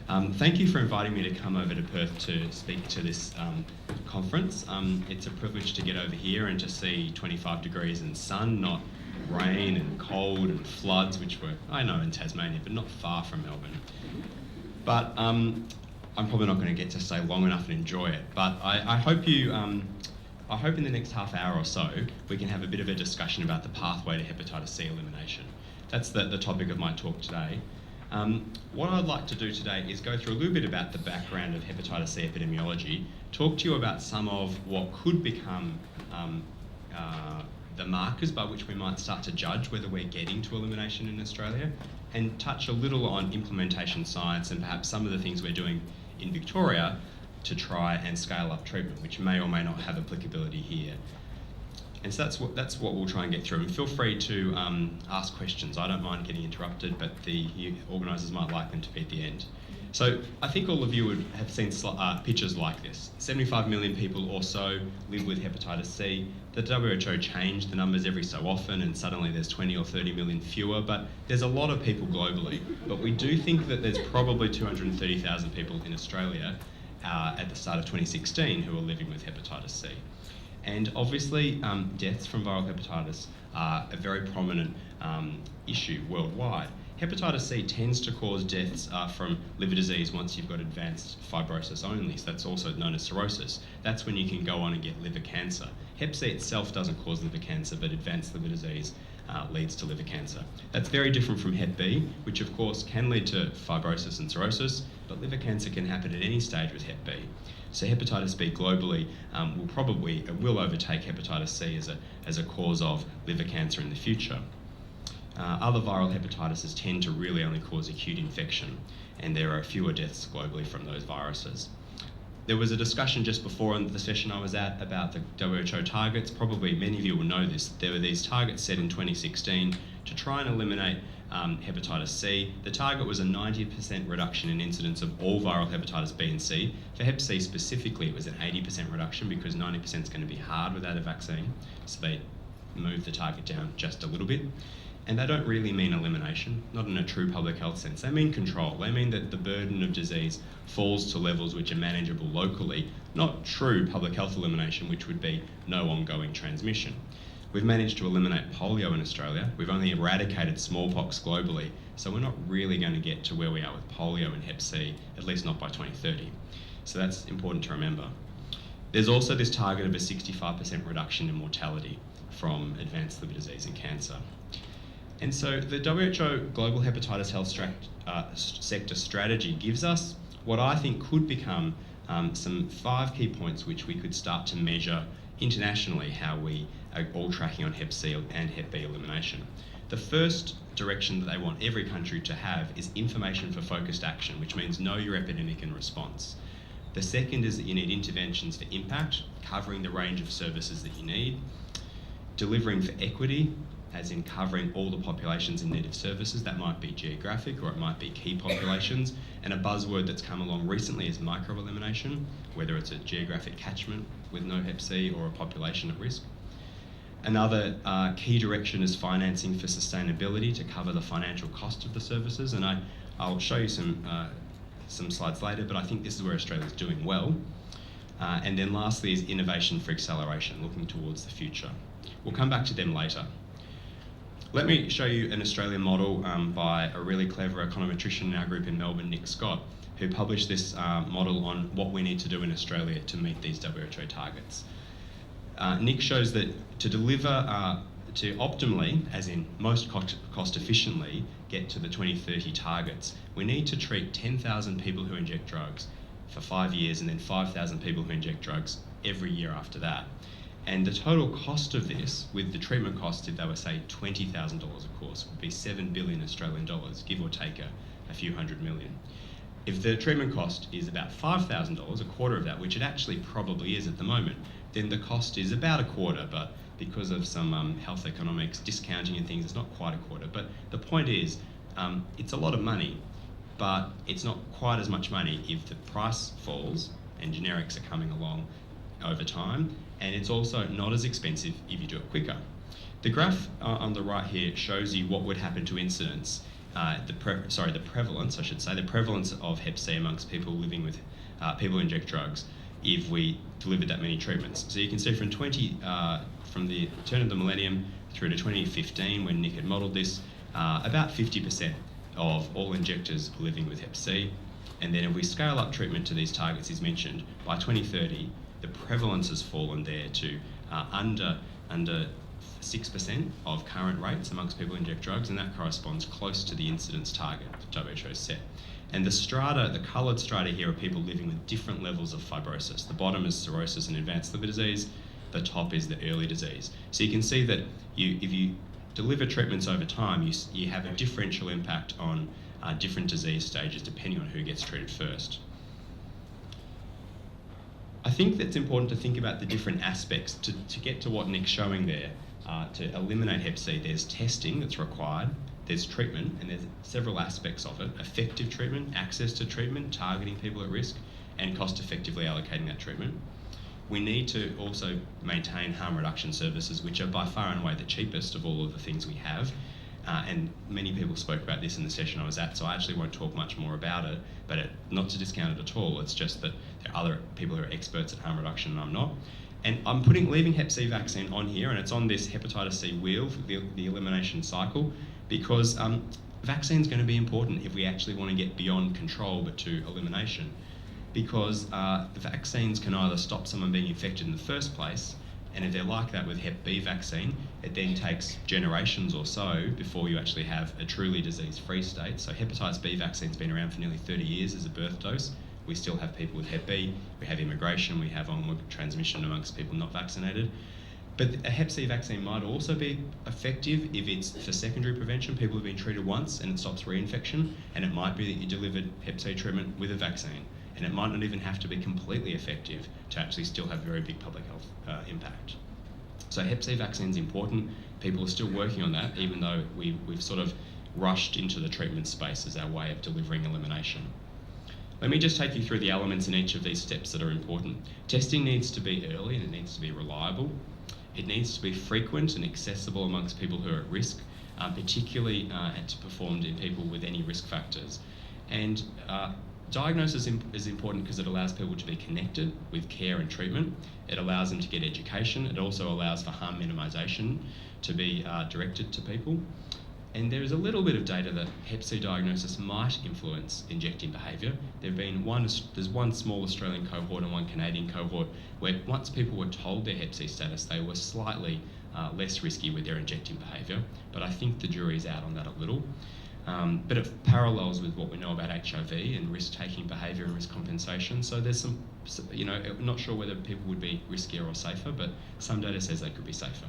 Thank you for inviting me to come over to Perth to speak to this conference. It's a privilege to get over here and to see 25 degrees and sun, not rain and cold and floods, which were, I know, in Tasmania, but not far from Melbourne. But I'm probably not going to get to stay long enough and enjoy it. But I hope you, I hope in the next half hour or so, we can have a bit of a discussion about the pathway to hepatitis C elimination. That's the topic of my talk today. What I'd like to do today is go through a little bit about the background of hepatitis C epidemiology, talk to you about some of what could become the markers by which we might start to judge whether we're getting to elimination in Australia, and touch a little on implementation science and perhaps some of the things we're doing in Victoria to try and scale up treatment, which may or may not have applicability here. And so that's what we'll try and get through. And feel free to ask questions. I don't mind getting interrupted, but the organisers might like them to be at the end. So I think all of you would have seen pictures like this. 75 million people or so live with hepatitis C. The WHO changed the numbers every so often, and suddenly there's 20 or 30 million fewer, but there's a lot of people globally. But we do think that there's probably 230,000 people in Australia at the start of 2016 who are living with hepatitis C. And obviously, deaths from viral hepatitis are a very prominent issue worldwide. Hepatitis C tends to cause deaths from liver disease once you've got advanced fibrosis only, so that's also known as cirrhosis. That's when you can go on and get liver cancer. Hep C itself doesn't cause liver cancer, but advanced liver disease leads to liver cancer. That's very different from Hep B, which of course can lead to fibrosis and cirrhosis, but liver cancer can happen at any stage with Hep B. So hepatitis B globally will overtake hepatitis C as a cause of liver cancer in the future. Other viral hepatitises tend to really only cause acute infection, and there are fewer deaths globally from those viruses. There was a discussion just before in the session I was at about the WHO targets. Probably many of you will know this. There were these targets set in 2016 to try and eliminate hepatitis C. The target was a 90% reduction in incidence of all viral hepatitis B and C. For Hep C specifically, it was an 80% reduction because 90% is going to be hard without a vaccine. So they moved the target down just a little bit. And they don't really mean elimination, not in a true public health sense. They mean control. They mean that the burden of disease falls to levels which are manageable locally, not true public health elimination, which would be no ongoing transmission. We've managed to eliminate polio in Australia. We've only eradicated smallpox globally, so we're not really going to get to where we are with polio and Hep C, at least not by 2030. So that's important to remember. There's also this target of a 65% reduction in mortality from advanced liver disease and cancer. And so the WHO Global Hepatitis Health Sector Strategy gives us what I think could become some 5 key points which we could start to measure internationally how we are all tracking on Hep C and Hep B elimination. The first direction that they want every country to have is information for focused action, which means know your epidemic and response. The second is that you need interventions for impact, covering the range of services that you need, delivering for equity, as in covering all the populations in need of services. That might be geographic or it might be key populations. And a buzzword that's come along recently is micro-elimination, whether it's a geographic catchment with no Hep C or a population at risk. Another key direction is financing for sustainability to cover the financial cost of the services. And I'll show you some slides later, but I think this is where Australia's doing well. And then lastly is innovation for acceleration, looking towards the future. We'll come back to them later. Let me show you an Australian model by a really clever econometrician in our group in Melbourne, Nick Scott, who published this model on what we need to do in Australia to meet these WHO targets. Nick shows that to deliver, to optimally, as in most cost efficiently, get to the 2030 targets, we need to treat 10,000 people who inject drugs for 5 years and then 5,000 people who inject drugs every year after that. And the total cost of this, with the treatment costs, if they were, say, $20,000 a course, would be 7 billion Australian dollars, give or take a few hundred million. If the treatment cost is about $5,000, a quarter of that, which it actually probably is at the moment, then the cost is about a quarter, but because of some health economics discounting and things, it's not quite a quarter. But the point is, it's a lot of money, but it's not quite as much money if the price falls and generics are coming along over time, and it's also not as expensive if you do it quicker. The graph on the right here shows you what would happen to incidence the prevalence, I should say, the prevalence of Hep C amongst people living with people who inject drugs if we delivered that many treatments. So you can see from the turn of the millennium through to 2015, when Nick had modelled this, about 50% of all injectors are living with Hep C. And then if we scale up treatment to these targets he's mentioned, by 2030, the prevalence has fallen there to under 6% of current rates amongst people who inject drugs, and that corresponds close to the incidence target that WHO set. And the strata, the coloured strata here, are people living with different levels of fibrosis. The bottom is cirrhosis and advanced liver disease. The top is the early disease. So you can see that if you deliver treatments over time, you have a differential impact on different disease stages depending on who gets treated first. I think that's important to think about the different aspects to get to what Nick's showing there. To eliminate Hep C, there's testing that's required, there's treatment, and there's several aspects of it: effective treatment, access to treatment, targeting people at risk, and cost effectively allocating that treatment. We need to also maintain harm reduction services, which are by far and away the cheapest of all of the things we have. And many people spoke about this in the session I was at, so I actually won't talk much more about it, but not to discount it at all. It's just that there are other people who are experts at harm reduction and I'm not. And I'm leaving Hep C vaccine on here, and it's on this hepatitis C wheel for the elimination cycle, because vaccine's going to be important if we actually want to get beyond control but to elimination. Because the vaccines can either stop someone being infected in the first place, and if they're like that with Hep B vaccine, it then takes generations or so before you actually have a truly disease-free state. So hepatitis B vaccine's been around for nearly 30 years as a birth dose. We still have people with Hep B, we have immigration, we have onward transmission amongst people not vaccinated. But a Hep C vaccine might also be effective if it's for secondary prevention. People have been treated once and it stops reinfection, and it might be that you delivered Hep C treatment with a vaccine. And it might not even have to be completely effective to actually still have very big public health impact. So Hep C vaccine is important. People are still working on that, even though we've sort of rushed into the treatment space as our way of delivering elimination. Let me just take you through the elements in each of these steps that are important. Testing needs to be early and it needs to be reliable. It needs to be frequent and accessible amongst people who are at risk, particularly to performed in people with any risk factors. And diagnosis is important because it allows people to be connected with care and treatment. It allows them to get education. It also allows for harm minimisation to be directed to people. And there is a little bit of data that Hep C diagnosis might influence injecting behaviour. There's one small Australian cohort and one Canadian cohort where once people were told their Hep C status, they were slightly less risky with their injecting behaviour. But I think the jury's out on that a little. But it parallels with what we know about HIV and risk-taking behaviour and risk compensation. So there's some, I'm not sure whether people would be riskier or safer, but some data says they could be safer.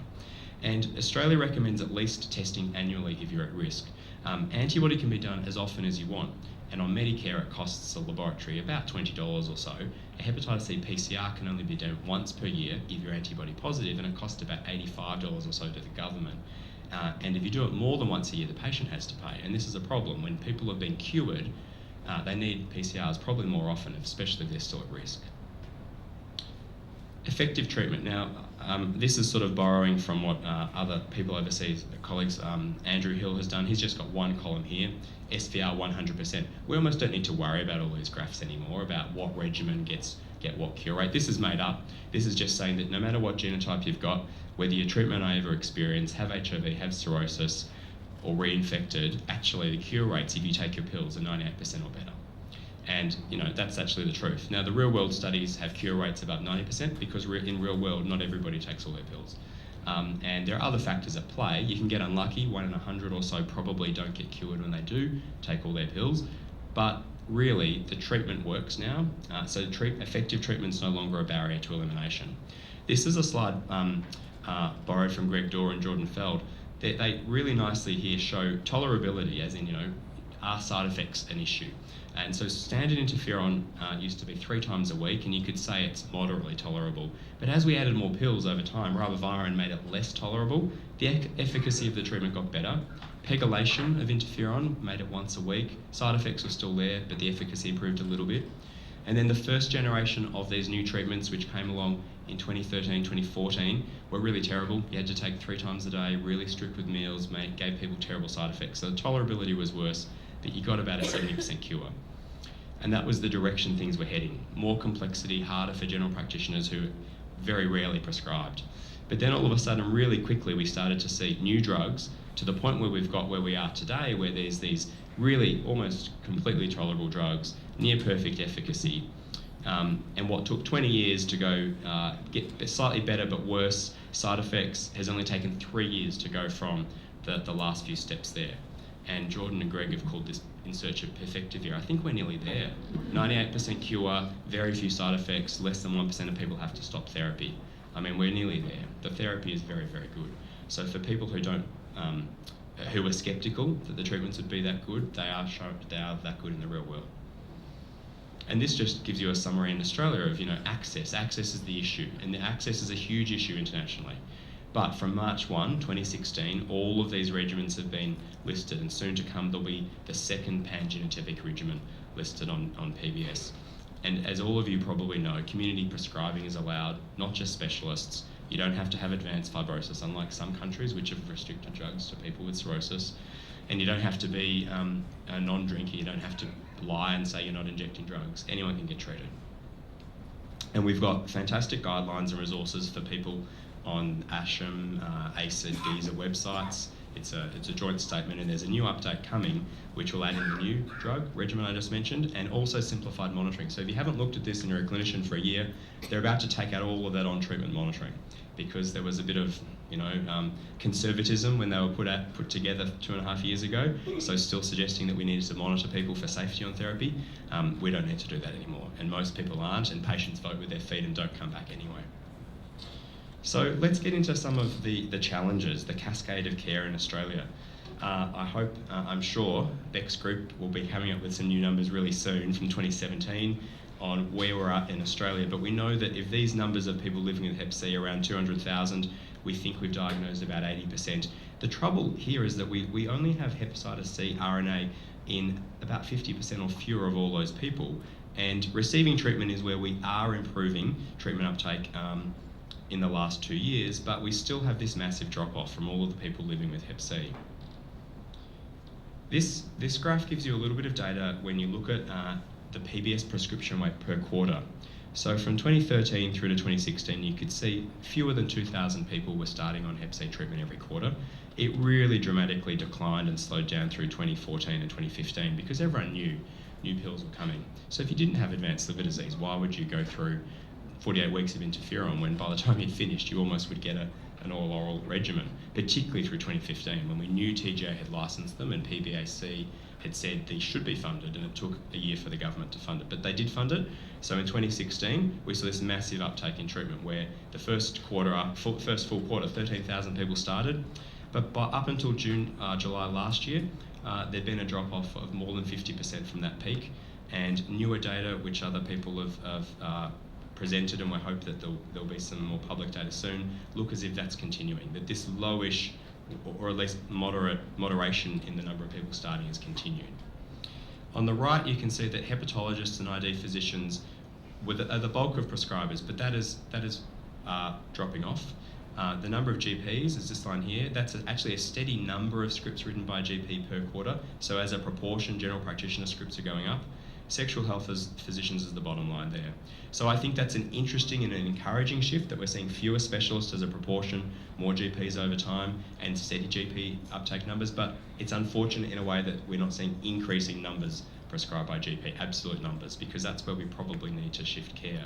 And Australia recommends at least testing annually if you're at risk. Antibody can be done as often as you want, and on Medicare it costs a laboratory about $20 or so. A hepatitis C PCR can only be done once per year if you're antibody positive, and it costs about $85 or so to the government. And if you do it more than once a year, the patient has to pay. And this is a problem. When people have been cured, they need PCRs probably more often, especially if they're still at risk. Effective treatment. Now, this is sort of borrowing from what other people overseas, colleagues, Andrew Hill has done. He's just got one column here, SVR 100%. We almost don't need to worry about all these graphs anymore, about what regimen get what cure rate. This is made up. This is just saying that no matter what genotype you've got, whether you're treatment naive or experienced, have HIV, have cirrhosis, or reinfected, actually the cure rates, if you take your pills, are 98% or better. And that's actually the truth. Now, the real world studies have cure rates above 90% because in real world, not everybody takes all their pills. And there are other factors at play. You can get unlucky, 1 in 100 or so probably don't get cured when they do take all their pills. But really, the treatment works now. So effective treatment is no longer a barrier to elimination. This is a slide borrowed from Greg Dorr and Jordan Feld. They really nicely here show tolerability, as in, are side effects an issue? And so standard interferon used to be 3 times a week, and you could say it's moderately tolerable. But as we added more pills over time, ribavirin made it less tolerable. The efficacy of the treatment got better. Pegylation of interferon made it once a week. Side effects were still there, but the efficacy improved a little bit. And then the first generation of these new treatments, which came along in 2013, 2014, were really terrible. You had to take 3 times a day, really strict with meals, gave people terrible side effects. So the tolerability was worse, but you got about a 70% cure. And that was the direction things were heading. More complexity, harder for general practitioners who very rarely prescribed. But then all of a sudden, really quickly, we started to see new drugs to the point where we've got where we are today, where there's these really almost completely tolerable drugs, near perfect efficacy, and what took 20 years to go get slightly better but worse side effects has only taken 3 years to go from the last few steps there. And Jordan and Greg have called this in search of perfectivia. I think we're nearly there. 98% cure, very few side effects, less than 1% of people have to stop therapy. I mean, we're nearly there. The therapy is very, very good. So for people who don't, who are sceptical that the treatments would be that good, they are that good in the real world. And this just gives you a summary in Australia of, access. Access is the issue, and the access is a huge issue internationally. But from March 1, 2016, all of these regimens have been listed, and soon to come there'll be the second pan-genotypic regimen listed on PBS. And as all of you probably know, community prescribing is allowed, not just specialists. You don't have to have advanced fibrosis, unlike some countries which have restricted drugs to people with cirrhosis. And you don't have to be a non-drinker. You don't have to lie and say you're not injecting drugs. Anyone can get treated. And we've got fantastic guidelines and resources for people on ASHM, ACID, DESA websites. It's a joint statement, and there's a new update coming which will add in the new drug regimen I just mentioned, and also simplified monitoring. So if you haven't looked at this and you're a clinician for a year, they're about to take out all of that on-treatment monitoring, because there was a bit of conservatism when they were put together 2.5 years ago. So still suggesting that we needed to monitor people for safety on therapy. We don't need to do that anymore, and most people aren't, and patients vote with their feet and don't come back anyway. So let's get into some of the challenges, the cascade of care in Australia. I'm sure Beck's group will be coming up with some new numbers really soon from 2017 on where we're at in Australia, but we know that if these numbers of people living with Hep C are around 200,000, we think we've diagnosed about 80%. The trouble here is that we only have hepatitis C RNA in about 50% or fewer of all those people, and receiving treatment is where we are improving treatment uptake in the last 2 years, but we still have this massive drop-off from all of the people living with Hep C. This graph gives you a little bit of data when you look at the PBS prescription rate per quarter. So from 2013 through to 2016, you could see fewer than 2,000 people were starting on Hep C treatment every quarter. It really dramatically declined and slowed down through 2014 and 2015 because everyone knew new pills were coming. So if you didn't have advanced liver disease, why would you go through 48 weeks of interferon when by the time you'd finished, you almost would get an all-oral regimen, particularly through 2015 when we knew TGA had licensed them and PBAC had said these should be funded, and it took a year for the government to fund it, but they did fund it. So in 2016, we saw this massive uptake in treatment where the first full quarter, 13,000 people started, but up until July last year, there'd been a drop-off of more than 50% from that peak, and newer data, which other people have presented, and we hope that there'll be some more public data soon, look as if that's continuing, that this lowish or at least moderation in the number of people starting has continued. On the right, you can see that hepatologists and ID physicians are the bulk of prescribers, but that is dropping off. The number of GPs is this line here. That's actually a steady number of scripts written by a GP per quarter. So as a proportion, general practitioner scripts are going up. Sexual health physicians is the bottom line there. So I think that's an interesting and an encouraging shift, that we're seeing fewer specialists as a proportion, more GPs over time, and steady GP uptake numbers. But it's unfortunate in a way that we're not seeing increasing numbers prescribed by GP, absolute numbers, because that's where we probably need to shift care.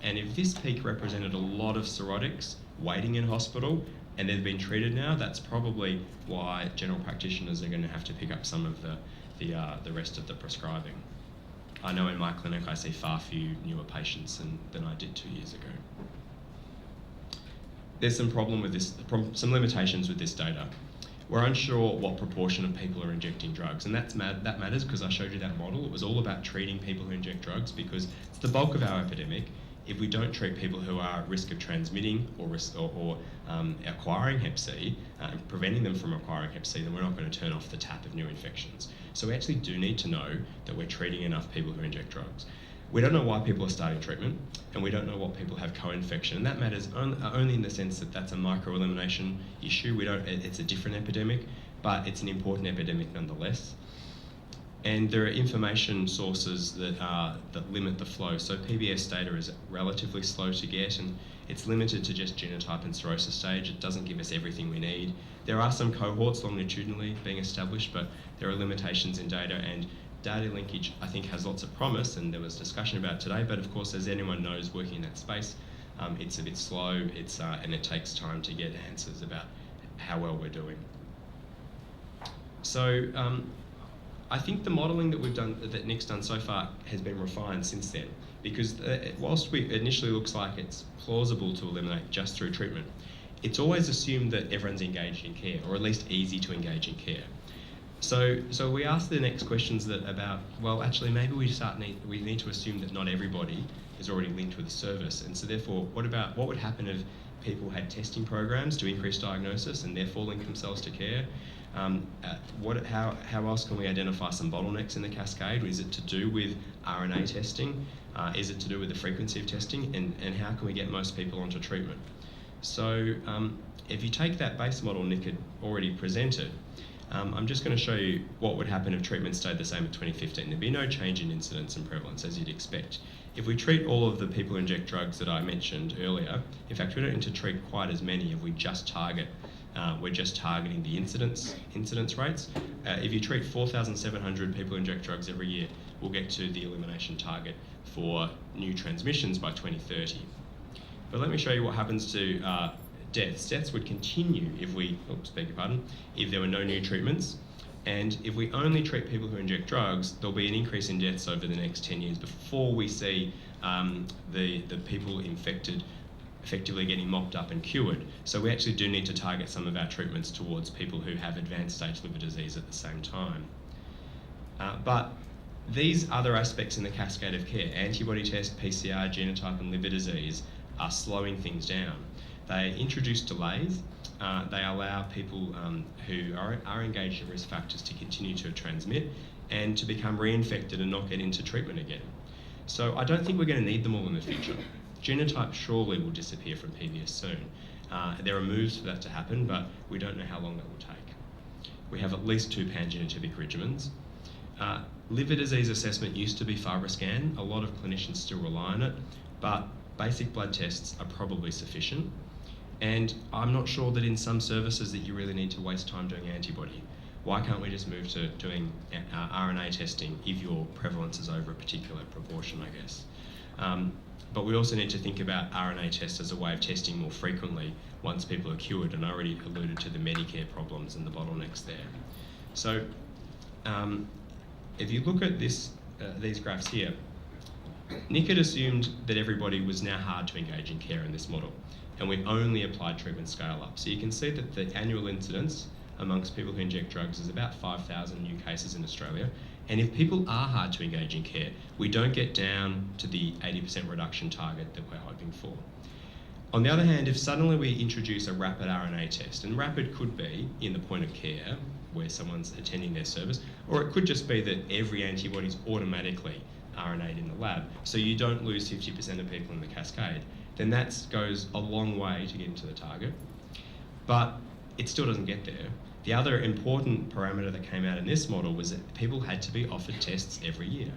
And if this peak represented a lot of cirrhotics waiting in hospital and they've been treated now, that's probably why general practitioners are going to have to pick up some of the rest of the prescribing. I know in my clinic I see far fewer newer patients than I did 2 years ago. There's some some limitations with this data. We're unsure what proportion of people are injecting drugs, and that matters because I showed you that model. It was all about treating people who inject drugs because it's the bulk of our epidemic. If we don't treat people who are at risk of transmitting or acquiring Hep C, preventing them from acquiring Hep C, then we're not going to turn off the tap of new infections. So we actually do need to know that we're treating enough people who inject drugs. We don't know why people are starting treatment, and we don't know what people have co-infection, and that matters only in the sense that that's a micro-elimination issue. It's a different epidemic, but it's an important epidemic nonetheless. And there are information sources that limit the flow. So PBS data is relatively slow to get, and it's limited to just genotype and cirrhosis stage. It doesn't give us everything we need. There are some cohorts longitudinally being established, but there are limitations in data, and data linkage, I think, has lots of promise, and there was discussion about it today, but of course, as anyone knows working in that space, it's a bit slow, and it takes time to get answers about how well we're doing. So I think the modelling that we've done, that Nick's done so far, has been refined since then, because whilst it initially looks like it's plausible to eliminate just through treatment, it's always assumed that everyone's engaged in care, or at least easy to engage in care. So we asked the next questions about, well, actually maybe we need to assume that not everybody is already linked with the service, and so therefore what would happen if people had testing programs to increase diagnosis and therefore link themselves to care? How else can we identify some bottlenecks in the cascade? Is it to do with RNA testing? Is it to do with the frequency of testing? And how can we get most people onto treatment? So if you take that base model Nick had already presented, I'm just going to show you what would happen if treatment stayed the same at 2015. There'd be no change in incidence and prevalence, as you'd expect. If we treat all of the people who inject drugs that I mentioned earlier, in fact, we don't need to treat quite as many if we just target. We're just targeting the incidence rates. If you treat 4,700 people who inject drugs every year, we'll get to the elimination target for new transmissions by 2030. But let me show you what happens to deaths. Deaths would continue if if there were no new treatments. And if we only treat people who inject drugs, there'll be an increase in deaths over the next 10 years before we see the people infected effectively getting mopped up and cured. So we actually do need to target some of our treatments towards people who have advanced stage liver disease at the same time. But these other aspects in the cascade of care, antibody test, PCR, genotype and liver disease, are slowing things down. They introduce delays. They allow people who are engaged in risk factors to continue to transmit and to become reinfected and not get into treatment again. So I don't think we're going to need them all in the future. Genotype surely will disappear from PBS soon. There are moves for that to happen, but we don't know how long that will take. We have at least 2 pangenotypic regimens. Liver disease assessment used to be FIBROScan. A lot of clinicians still rely on it, but basic blood tests are probably sufficient. And I'm not sure that in some services that you really need to waste time doing antibody. Why can't we just move to doing RNA testing if your prevalence is over a particular proportion, I guess? But we also need to think about RNA tests as a way of testing more frequently once people are cured, and I already alluded to the Medicare problems and the bottlenecks there. So if you look at these graphs here, Nick had assumed that everybody was now hard to engage in care in this model, and we only applied treatment scale up. So you can see that the annual incidence amongst people who inject drugs is about 5,000 new cases in Australia. And if people are hard to engage in care, we don't get down to the 80% reduction target that we're hoping for. On the other hand, if suddenly we introduce a rapid RNA test, and rapid could be in the point of care where someone's attending their service, or it could just be that every antibody is automatically RNA'd in the lab, so you don't lose 50% of people in the cascade, then that goes a long way to getting to the target. But it still doesn't get there. The other important parameter that came out in this model was that people had to be offered tests every year.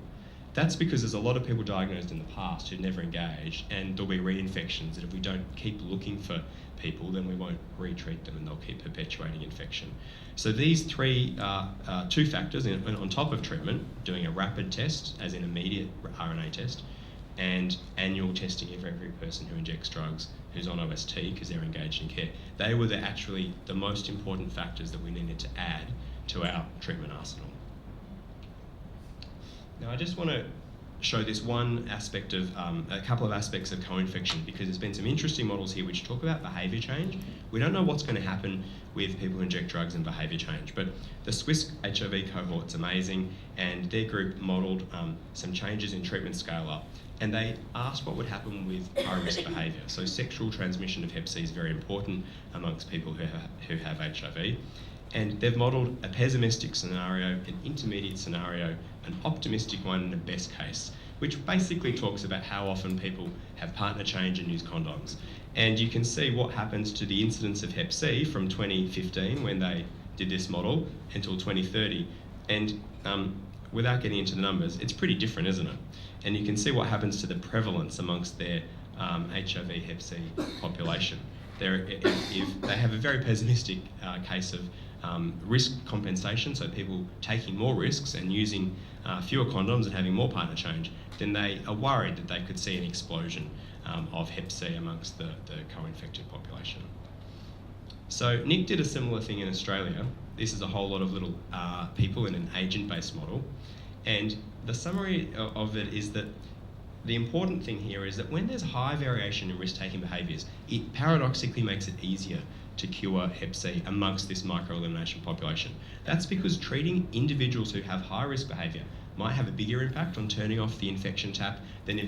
That's because there's a lot of people diagnosed in the past who've never engaged, and there'll be reinfections that if we don't keep looking for people, then we won't retreat them and they'll keep perpetuating infection. So these two factors on top of treatment, doing a rapid test, as in immediate RNA test, and annual testing of every person who injects drugs who's on OST because they're engaged in care, they were actually the most important factors that we needed to add to our treatment arsenal. Now I just want to show this one aspect of, a couple of aspects of co-infection, because there's been some interesting models here which talk about behaviour change. We don't know what's going to happen with people who inject drugs and behaviour change, but the Swiss HIV cohort's amazing, and their group modelled some changes in treatment scale up, and they asked what would happen with high-risk behaviour. So sexual transmission of Hep C is very important amongst people who have HIV. And they've modelled a pessimistic scenario, an intermediate scenario, an optimistic one, and a best case. which basically talks about how often people have partner change and use condoms. And you can see what happens to the incidence of Hep C from 2015, when they did this model, until 2030. And without getting into the numbers, it's pretty different, isn't it? And you can see what happens to the prevalence amongst their HIV Hep C population. If they have a very pessimistic case of risk compensation, so people taking more risks and using fewer condoms and having more partner change, then they are worried that they could see an explosion of Hep C amongst the co-infected population. So Nick did a similar thing in Australia. This is a whole lot of little people in an agent-based model. And the summary of it is that the important thing here is that when there's high variation in risk-taking behaviours, it paradoxically makes it easier to cure Hep C amongst this micro-elimination population. That's because treating individuals who have high-risk behaviour might have a bigger impact on turning off the infection tap than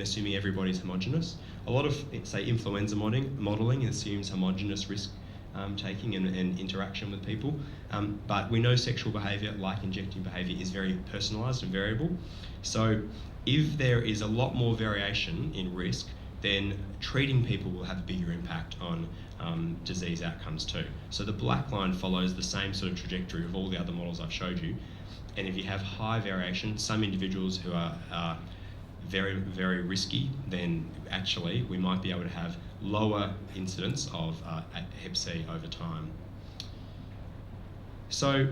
assuming everybody's homogenous. A lot of, say, influenza modelling assumes homogenous risk taking and interaction with people, but we know sexual behaviour, like injecting behaviour, is very personalised and variable. So if there is a lot more variation in risk, then treating people will have a bigger impact on disease outcomes too. So the black line follows the same sort of trajectory of all the other models I've showed you. And if you have high variation, some individuals who are very, very risky, then actually we might be able to have lower incidence of Hep C over time. So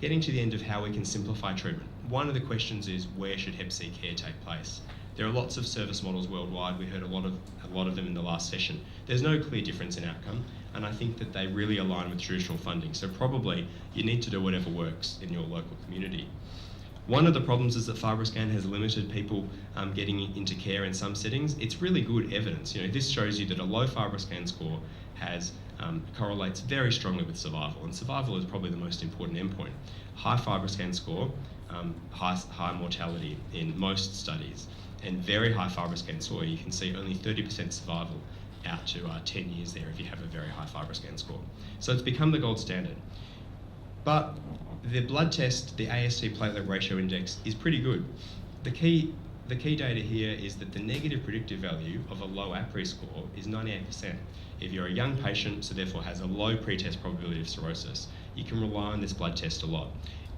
getting to the end of how we can simplify treatment. One of the questions is, where should Hep C care take place? There are lots of service models worldwide. We heard a lot of them in the last session. There's no clear difference in outcome, and I think that they really align with traditional funding. So probably you need to do whatever works in your local community. One of the problems is that FIBROScan has limited people getting into care in some settings. It's really good evidence. You know, this shows you that a low FIBROScan score correlates very strongly with survival, and survival is probably the most important endpoint. High FIBROScan score, high mortality in most studies, and very high FIBROScan score, you can see only 30% survival out to 10 years there if you have a very high FIBROScan score. So it's become the gold standard. But the blood test, the AST platelet ratio index, is pretty good. The key data here is that the negative predictive value of a low APRI score is 98%. If you're a young patient, so therefore has a low pre-test probability of cirrhosis, you can rely on this blood test a lot.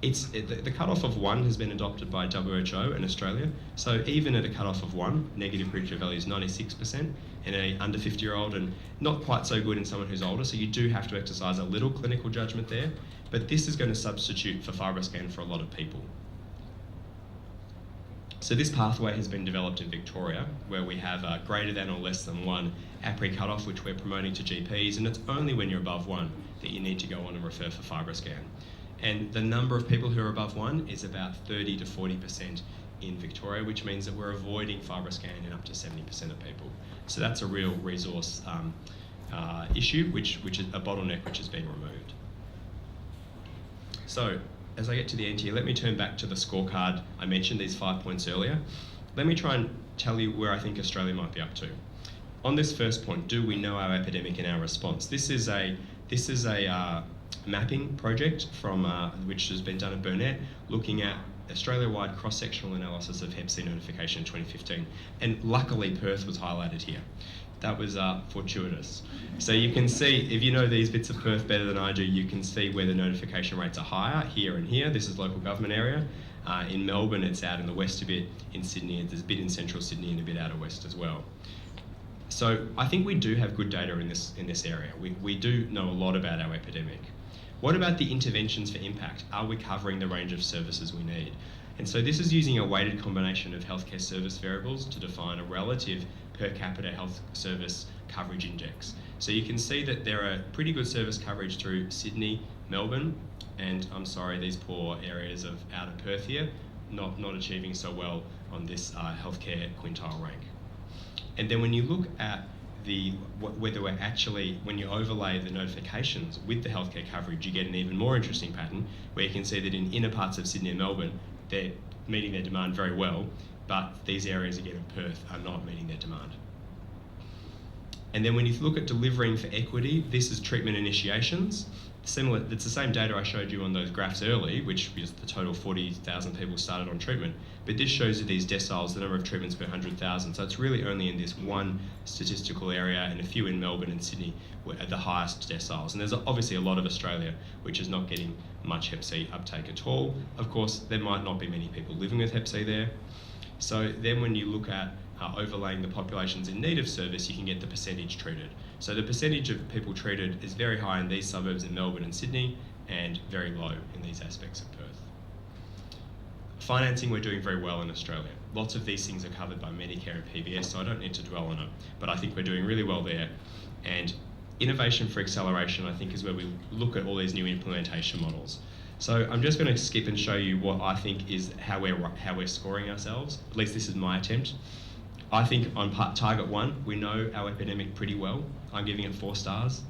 The cutoff of 1 has been adopted by WHO in Australia, so even at a cutoff of 1, negative predictive value is 96% in an under 50-year-old, and not quite so good in someone who's older, so you do have to exercise a little clinical judgment there, but this is going to substitute for FIBROScan for a lot of people. So this pathway has been developed in Victoria, where we have a greater than or less than 1 APRI cutoff, which we're promoting to GPs, and it's only when you're above 1 that you need to go on and refer for FIBROScan. And the number of people who are above 1 is about 30 to 40% in Victoria, which means that we're avoiding FIBROScan in up to 70% of people. So that's a real resource issue, which is a bottleneck which has been removed. So as I get to the end here, let me turn back to the scorecard. I mentioned these 5 points earlier. Let me try and tell you where I think Australia might be up to. On this first point, do we know our epidemic and our response? This is a mapping project from which has been done at Burnet, looking at Australia-wide cross-sectional analysis of Hep C notification in 2015. And luckily, Perth was highlighted here. That was fortuitous. So you can see, if you know these bits of Perth better than I do, you can see where the notification rates are higher, here and here. This is local government area. In Melbourne, it's out in the west a bit. In Sydney, there's a bit in central Sydney and a bit out of west as well. So I think we do have good data in this area. We do know a lot about our epidemic. What about the interventions for impact? Are we covering the range of services we need? And so this is using a weighted combination of healthcare service variables to define a relative per capita health service coverage index. So you can see that there are pretty good service coverage through Sydney, Melbourne, and I'm sorry, these poor areas of out of Perth here, not achieving so well on this healthcare quintile rank. And then when you look at whether we're actually, when you overlay the notifications with the healthcare coverage, you get an even more interesting pattern where you can see that in inner parts of Sydney and Melbourne, they're meeting their demand very well, but these areas again of Perth are not meeting their demand. And then when you look at delivering for equity, this is treatment initiations. Similar, it's the same data I showed you on those graphs early, which is the total 40,000 people started on treatment. But this shows you these deciles, the number of treatments per 100,000. So it's really only in this one statistical area and a few in Melbourne and Sydney at the highest deciles. And there's obviously a lot of Australia which is not getting much Hep C uptake at all. Of course, there might not be many people living with Hep C there. So then when you look at overlaying the populations in need of service, you can get the percentage treated. So the percentage of people treated is very high in these suburbs in Melbourne and Sydney, and very low in these aspects of Perth. Financing, we're doing very well in Australia. Lots of these things are covered by Medicare and PBS, so I don't need to dwell on it, but I think we're doing really well there. And innovation for acceleration, I think, is where we look at all these new implementation models. So I'm just going to skip and show you what I think is how we're scoring ourselves. At least this is my attempt. I think on target 1, we know our epidemic pretty well. I'm giving it 4 stars.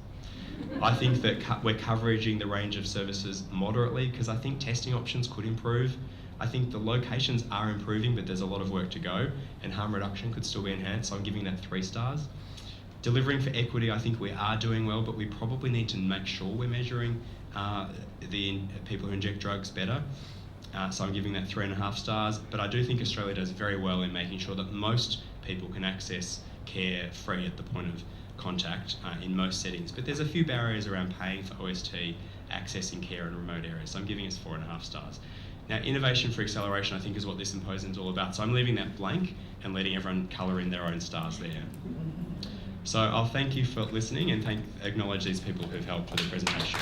I think that we're covering the range of services moderately, because I think testing options could improve. I think the locations are improving, but there's a lot of work to go, and harm reduction could still be enhanced, so I'm giving that 3 stars. Delivering for equity, I think we are doing well, but we probably need to make sure we're measuring the people who inject drugs better. So I'm giving that 3.5 stars, but I do think Australia does very well in making sure that most people can access care free at the point of contact in most settings. But there's a few barriers around paying for OST, accessing care in remote areas, so I'm giving us 4.5 stars. Now, innovation for acceleration, I think, is what this symposium is all about, so I'm leaving that blank and letting everyone colour in their own stars there. So I'll thank you for listening and acknowledge these people who've helped with the presentation.